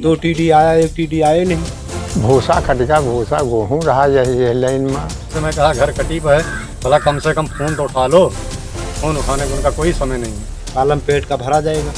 2 TD आया, 1 TD आए नहीं। भूसा कट गया, भूसा गेहूँ रहा यही लाइन में। तो मैं कहा घर कटी है, भला कम से कम फ़ोन तो उठा लो। फ़ोन उठाने का उनका कोई समय नहीं है। कॉलम पेट का भरा जाएगा,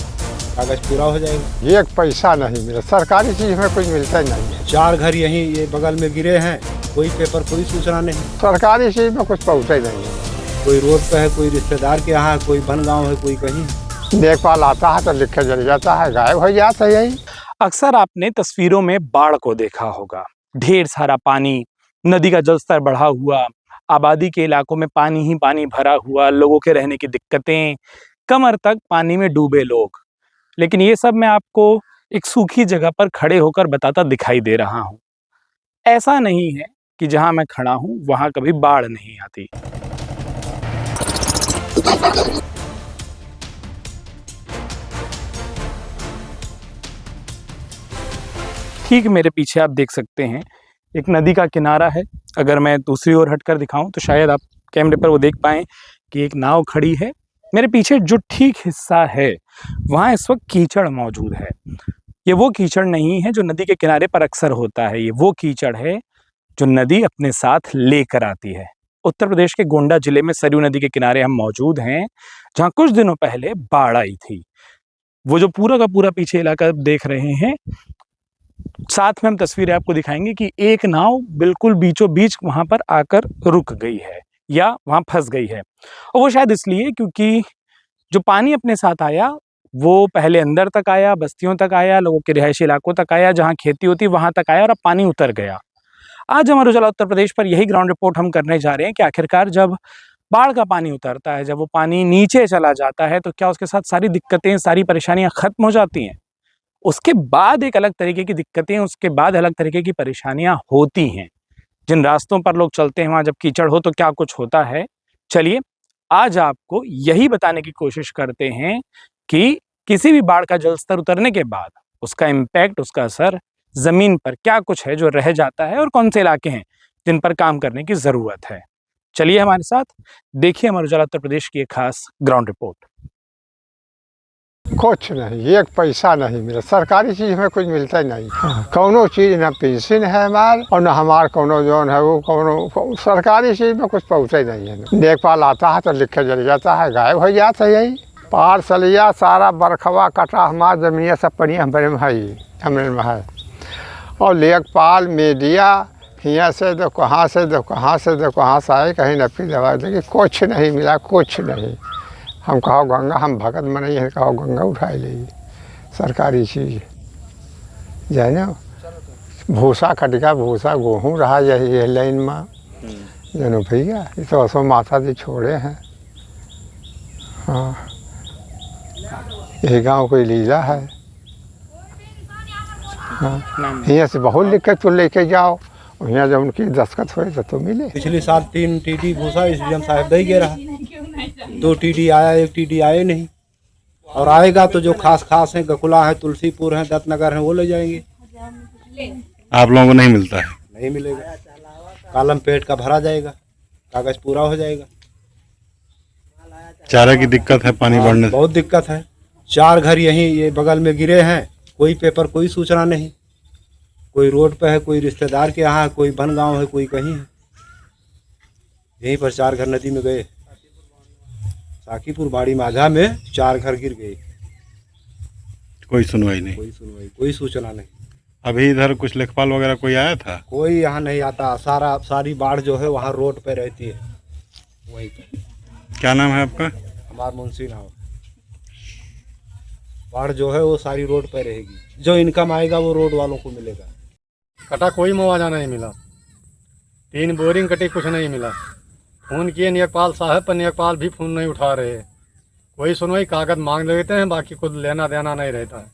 कागज पूरा हो जाएगा। एक पैसा नहीं मिला, सरकारी चीज़ में कुछ मिलता ही नहीं है। 4 घर यहीं ये बगल में गिरे हैं, कोई पेपर कोई सूचना नहीं। सरकारी चीज़ में कुछ पहुँचा ही नहीं है। कोई रोड पे है, कोई रिश्तेदार के यहाँ, कोई बनगांव है, कोई कहीं। देखभाल आता है तो लिख के जल जाता है, गायब हो जाता है यही। अक्सर आपने तस्वीरों में बाढ़ को देखा होगा। ढेर सारा पानी, नदी का जलस्तर बढ़ा हुआ, आबादी के इलाकों में पानी ही पानी भरा हुआ, लोगों के रहने की दिक्कतें, कमर तक पानी में डूबे लोग। लेकिन ये सब मैं आपको एक सूखी जगह पर खड़े होकर बताता दिखाई दे रहा हूँ। ऐसा नहीं है कि जहाँ मैं खड़ा हूँ वहाँ कभी बाढ़ नहीं आती। ठीक मेरे पीछे आप देख सकते हैं एक नदी का किनारा है। अगर मैं दूसरी ओर हटकर दिखाऊं तो शायद आप कैमरे पर वो देख पाएं कि एक नाव खड़ी है। मेरे पीछे जो ठीक हिस्सा है वहाँ इस वक्त कीचड़ मौजूद है। ये वो कीचड़ नहीं है जो नदी के किनारे पर अक्सर होता है, ये वो कीचड़ है जो नदी अपने साथ लेकर आती है। उत्तर प्रदेश के गोंडा जिले में सरयू नदी के किनारे हम मौजूद हैं, जहाँ कुछ दिनों पहले बाढ़ आई थी। वो जो पूरा का पूरा पीछे इलाका देख रहे हैं, साथ में हम तस्वीरें आपको दिखाएंगे कि एक नाव बिल्कुल बीचों बीच वहां पर आकर रुक गई है या वहां फंस गई है। और वो शायद इसलिए क्योंकि जो पानी अपने साथ आया वो पहले अंदर तक आया, बस्तियों तक आया, लोगों के रिहायशी इलाकों तक आया, जहां खेती होती वहां तक आया और अब पानी उतर गया। आज हमारे उजाला उत्तर प्रदेश पर यही ग्राउंड रिपोर्ट हम करने जा रहे हैं कि आखिरकार जब बाढ़ का पानी उतरता है, जब वो पानी नीचे चला जाता है, तो क्या उसके साथ सारी दिक्कतें, सारी परेशानियां खत्म हो जाती हैं? उसके बाद एक अलग तरीके की दिक्कतें, उसके बाद अलग तरीके की परेशानियां होती हैं। जिन रास्तों पर लोग चलते हैं वहां जब कीचड़ हो तो क्या कुछ होता है। चलिए आज आपको यही बताने की कोशिश करते हैं कि किसी भी बाढ़ का जलस्तर उतरने के बाद उसका इम्पैक्ट, उसका असर जमीन पर क्या कुछ है जो रह जाता है और कौन से इलाके हैं जिन पर काम करने की जरूरत है। चलिए हमारे साथ देखिए हमारे उजाला उत्तर प्रदेश की एक खास ग्राउंड रिपोर्ट। कुछ नहीं, एक पैसा नहीं मिला, सरकारी चीज़ में कुछ मिलता ही नहीं। कौनो चीज़ ना पेंशन है हमार और ना हमार कौनो जोन है वो कौनो सरकारी चीज़ में कुछ पहुँचा ही नहीं है। देखभाल आता है तो लिख के जल जाता है, गायब हो जाता है यही। पार सलिया सारा बरखवा कटा हमार जमीन सब पड़ी हमारे में है। और लेखपाल मीडिया यहाँ से दो कहाँ से दो कहाँ से दो कहाँ से आए, कहीं नफी दवा देखिए कुछ नहीं मिला, कुछ नहीं। हम कहो गंगा, हम भगत मनाई है, कहो गंगा उठाए ले सरकारी चीज़ जाए ना। भूसा कट गया, भूसा गेहूँ रहा यही लाइन में जनो भैया। ये तो असो माता जी छोड़े हैं। हाँ, यही गांव कोई लीला है। हाँ, यहाँ से बहुत लिखत तो लेके जाओ, यहाँ जब उनकी दस्तखत हुए तो मिले। पिछले साल 3 टीडी भूसा एसडीएम साहब दे गए रहा। 2 टीडी आया, 1 टीडी आए नहीं। और आएगा तो जो खास खास है, गकुला है, तुलसीपुर है, दत्तनगर है, वो ले जाएंगे। आप लोगों को नहीं मिलता है? नहीं मिलेगा। कॉलम पेट का भरा जाएगा, कागज पूरा हो जाएगा। चारे की दिक्कत है, पानी बढ़ने से बहुत दिक्कत है। 4 घर यहीं ये बगल में गिरे हैं, कोई पेपर कोई सूचना नहीं। कोई रोड पे है, कोई रिश्तेदार के यहाँ, कोई बनगांव है, कोई कहीं है। यहीं पर 4 घर नदी में गए। साकीपुर बाड़ी माझा में 4 घर गिर गए। कोई सुनवाई नहीं, कोई सूचना नहीं। अभी इधर कुछ लेखपाल वगैरह कोई आया था? कोई यहाँ नहीं आता। सारी बाढ़ जो है वहाँ रोड पे रहती है, वहीं पे। क्या नाम है आपका? हमारा मुंशी नाव। बाढ़ जो है वो सारी रोड पे रहेगी, जो इनकम आएगा वो रोड वालों को मिलेगा। कटा कोई मुआवजा नहीं मिला, 3 बोरिंग कटी, कुछ नहीं मिला। फ़ोन किए लेखपाल साहब पर, लेखपाल भी फ़ोन नहीं उठा रहे। कोई सुनवाई, कागज मांग लेते हैं, बाकी कुछ लेना देना नहीं रहता है।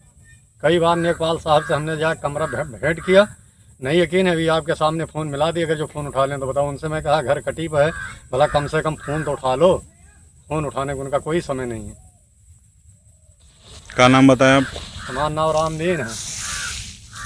कई बार लेखपाल साहब से हमने जाकर कमरा भेंट किया, नहीं यकीन है, अभी आपके सामने फ़ोन मिला दिया, अगर जो फ़ोन उठा लें तो बताओ। उनसे मैं कहा घर कटी पर है, भला कम से कम फ़ोन तो उठा लो। फ़ोन उठाने का उनका कोई समय नहीं है। क्या नाम बताया आप? हमारा नाम रामदीन है।